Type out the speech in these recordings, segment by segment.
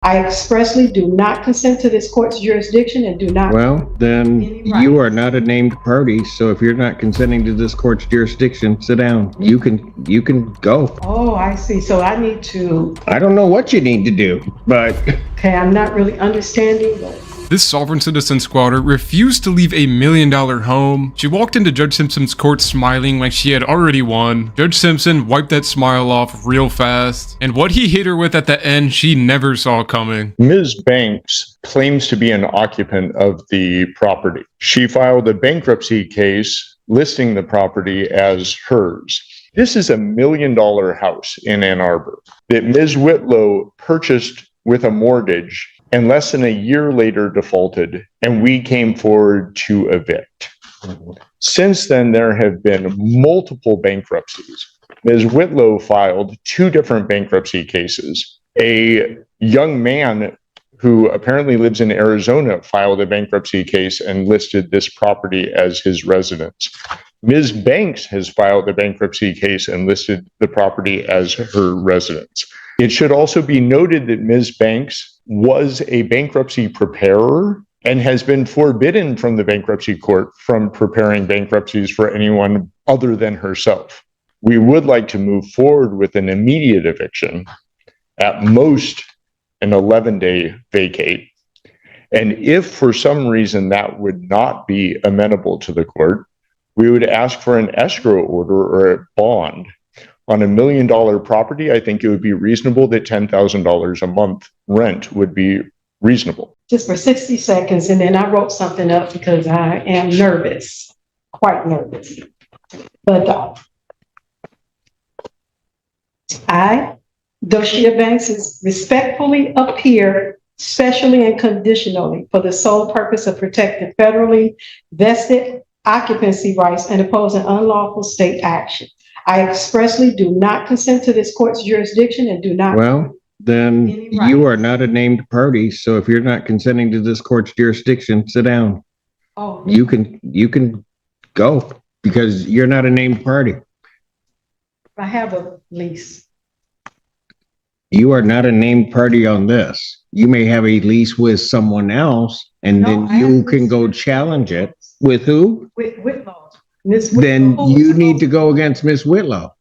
I expressly do not consent to this court's jurisdiction and do not. Well, then you are not a named party. So if you're not consenting to this court's jurisdiction, sit down. You can go. Oh, I see. So I need to. I don't know what you need to do, but Okay, I'm not really understanding. But This sovereign citizen squatter refused to leave a $1 million home. She walked into Judge Simpson's court smiling like she had already won. Judge Simpson wiped that smile off real fast, and what he hit her with at the end, she never saw coming. Ms. Banks claims to be an occupant of the property. She filed a bankruptcy case listing the property as hers. This is a $1 million house in Ann Arbor that Ms. Whitlow purchased with a mortgage and less than a year later defaulted, and we came forward to evict. Since then, there have been multiple bankruptcies. Ms. Whitlow filed 2 different bankruptcy cases. A young man who apparently lives in Arizona filed a bankruptcy case and listed this property as his residence. Ms. Banks has filed a bankruptcy case and listed the property as her residence. It should also be noted that Ms. Banks was a bankruptcy preparer and has been forbidden from the bankruptcy court from preparing bankruptcies for anyone other than herself. We would like to move forward with an immediate eviction, at most an 11-day vacate. And if for some reason that would not be amenable to the court, we would ask for an escrow order or a bond. On a $1 million property, I think it would be reasonable that $10,000 a month rent would be reasonable. just for 60 seconds, and then I wrote something up because I am nervous, quite nervous. But I, Doshia Banks, is respectfully appear specially and conditionally for the sole purpose of protecting federally vested occupancy rights and opposing unlawful state action. I expressly do not consent to this court's jurisdiction and do not. well, then you are not a named party. So if you're not consenting to this court's jurisdiction, sit down. Oh, You can go because you're not a named party. I have a lease. You are not a named party on this. You may have a lease with someone else, and then you can go challenge it. With who? With Whitlow. Ms. Whitlow. Then you need to go against Miss Whitlow.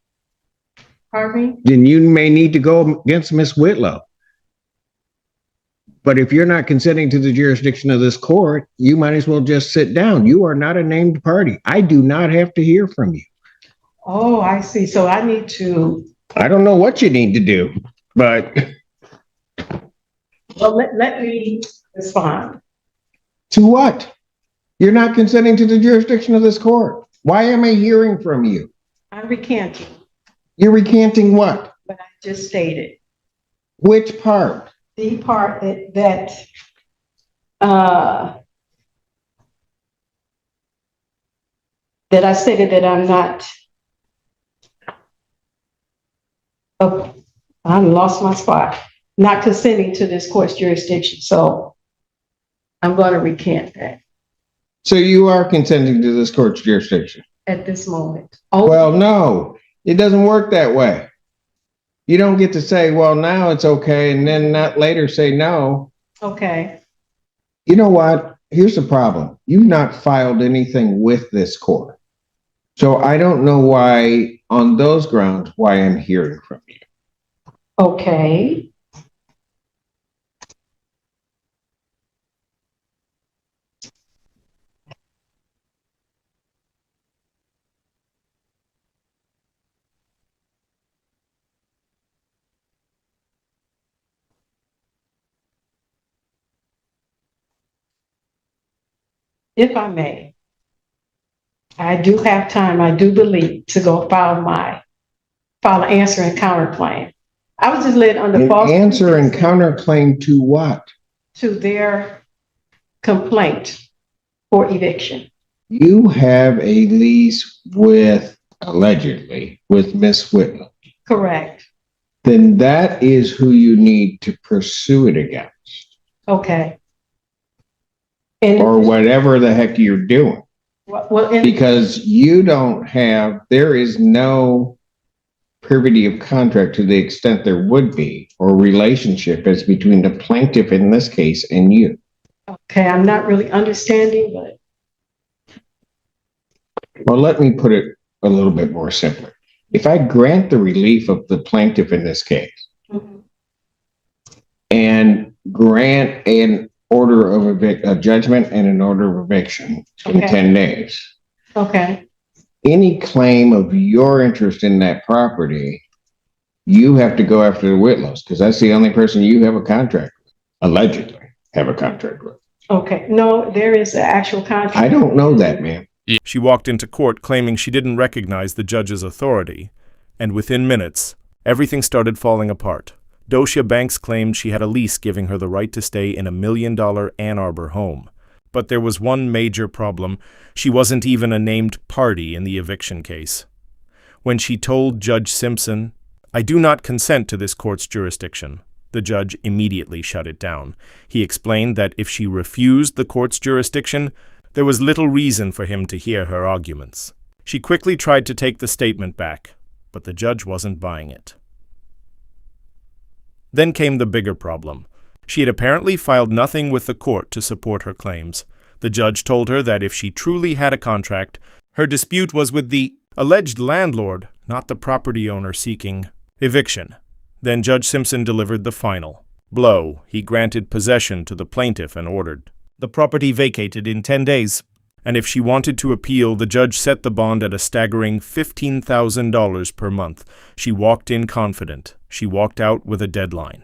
Pardon me? Then you may need to go against Miss Whitlow. But if you're not consenting to the jurisdiction of this court, you might as well just sit down. You are not a named party. I do not have to hear from you. Oh, I see. So I need to. I don't know what you need to do, but Well, let me respond. to what? You're not consenting to the jurisdiction of this court. Why am I hearing from you? I'm recanting You're recanting what? what I just stated. Which part? The part that I stated that I'm not. Oh, I lost my spot. Not consenting to this court's jurisdiction. So I'm going to recant that So you are consenting to this court's jurisdiction? at this moment. Oh, Well, no, it doesn't work that way. You don't get to say, well, now it's okay, and then not later say no. okay. You know what? Here's the problem. You've not filed anything with this court. So I don't know why, on those grounds, why I'm hearing from you. Okay. If I may, I do have time, I do believe, to go file an answer and counterclaim. I was just led under An false answer and counterclaim to what? to their complaint for eviction. You have a lease with, allegedly, with Miss Whitlow. Correct. Then that is who you need to pursue it against, Okay. And or whatever the heck you're doing. well, Because you don't have, there is no privity of contract to the extent there would be or relationship is between the plaintiff in this case and you. Okay, I'm not really understanding, but Well, let me put it a little bit more simply. If I grant the relief of the plaintiff in this case Mhm. and grant an order of a judgment and an order of eviction in Okay. 10 days, okay, any claim of your interest in that property, you have to go after the Whitlows because that's the only person you have a contract with, allegedly have a contract with. okay. No, there is an actual contract. I don't know that, ma'am. She walked into court claiming she didn't recognize the judge's authority, and within minutes, everything started falling apart. Docia Banks claimed she had a lease giving her the right to stay in a $1 million Ann Arbor home. But there was one major problem. She wasn't even a named party in the eviction case. When she told Judge Simpson, "I do not consent to this court's jurisdiction," the judge immediately shut it down. He explained that if she refused the court's jurisdiction, there was little reason for him to hear her arguments. She quickly tried to take the statement back, but the judge wasn't buying it. Then came the bigger problem. She had apparently filed nothing with the court to support her claims. The judge told her that if she truly had a contract, her dispute was with the alleged landlord, not the property owner seeking eviction. Then Judge Simpson delivered the final blow. He granted possession to the plaintiff and ordered the property vacated in 10 days. And if she wanted to appeal, the judge set the bond at a staggering $15,000 per month. She walked in confident. She walked out with a deadline.